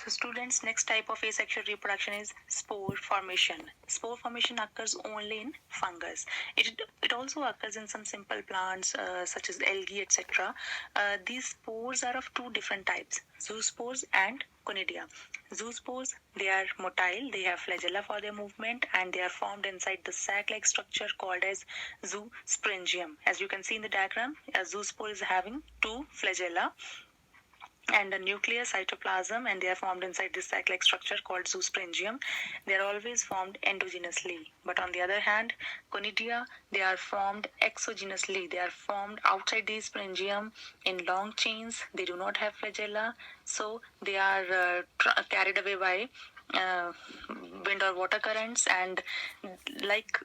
So students, next type of asexual reproduction is spore formation. Spore formation occurs only in fungus. It also occurs in some simple plants such as algae, etc. These spores are of two different types, zoospores and conidia. Zoospores, they are motile, they have flagella for their movement, and they are formed inside the sac-like structure called as zoosprangium. As you can see in the diagram, a zoospore is having two flagella and a nuclear cytoplasm, and they are formed inside this sac-like structure called zoosprangium. They are always formed endogenously. But on the other hand, conidia, they are formed exogenously. They are formed outside the sprangium in long chains. They do not have flagella, so they are carried away by wind or water currents, and like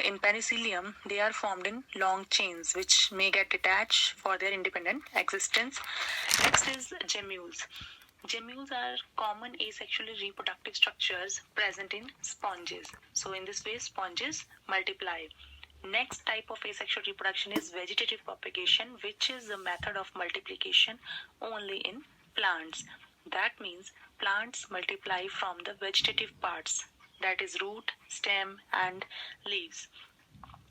in penicillium, they are formed in long chains which may get detached for their independent existence. Next is gemmules. Gemmules are common asexually reproductive structures present in sponges. So in this way, sponges multiply. Next type of asexual reproduction is vegetative propagation, which is a method of multiplication only in plants. That means plants multiply from the vegetative parts, that is root, stem, and leaves.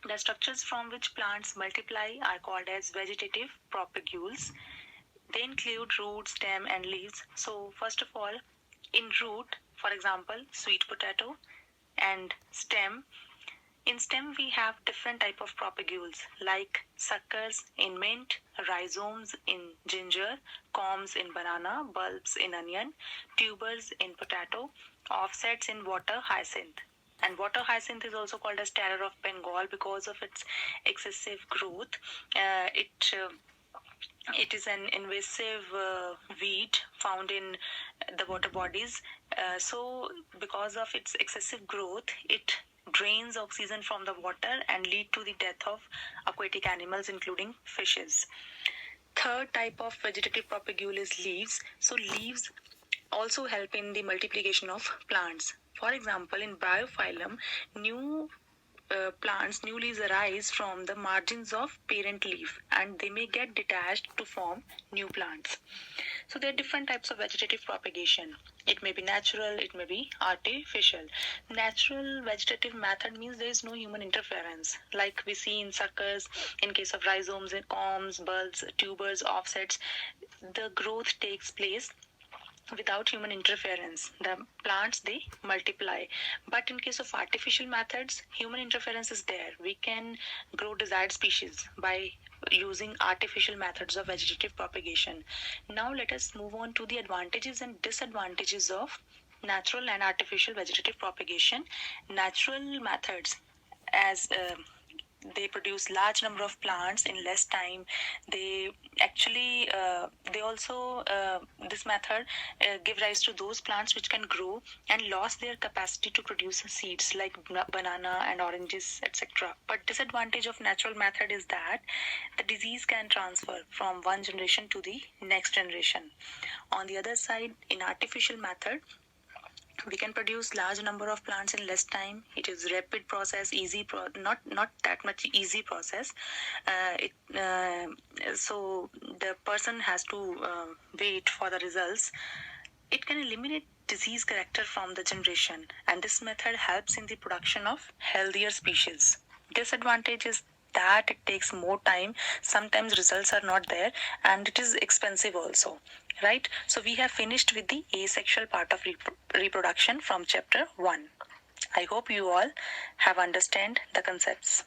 The structures from which plants multiply are called as vegetative propagules. They include root, stem, and leaves. So first of all, in root, for example, sweet potato, and stem. In stem, we have different type of propagules like suckers in mint, rhizomes in ginger, corms in banana, bulbs in onion, tubers in potato, offsets in water hyacinth. And water hyacinth is also called as terror of Bengal because of its excessive growth. It is an invasive weed found in the water bodies. So because of its excessive growth, it drains oxygen from the water and lead to the death of aquatic animals, including fishes. Third type of vegetative propagule is leaves. So leaves also help in the multiplication of plants. For example, in Bryophyllum, new leaves arise from the margins of parent leaf, and they may get detached to form new plants. So there are different types of vegetative propagation. It may be natural, it may be artificial. Natural vegetative method means there is no human interference, like we see in suckers, in case of rhizomes, in corms, bulbs, tubers, offsets. The growth takes place without human interference. The plants, they multiply. But in case of artificial methods, human interference is there. We can grow desired species by using artificial methods of vegetative propagation. Now let us move on to the advantages and disadvantages of natural and artificial vegetative propagation. Natural methods, as they produce large number of plants in less time. They actually they also this method give rise to those plants which can grow and lost their capacity to produce seeds like banana and oranges, etc. But disadvantage of natural method is that the disease can transfer from one generation to the next generation. On the other side, in artificial method, we can produce large number of plants in less time. It is rapid process, not that much easy process. So the person has to wait for the results. It can eliminate disease character from the generation, and this method helps in the production of healthier species. Disadvantage is that it takes more time, sometimes results are not there, and it is expensive also, right? So we have finished with the asexual part of reproduction from chapter 1. I hope you all have understand the concepts.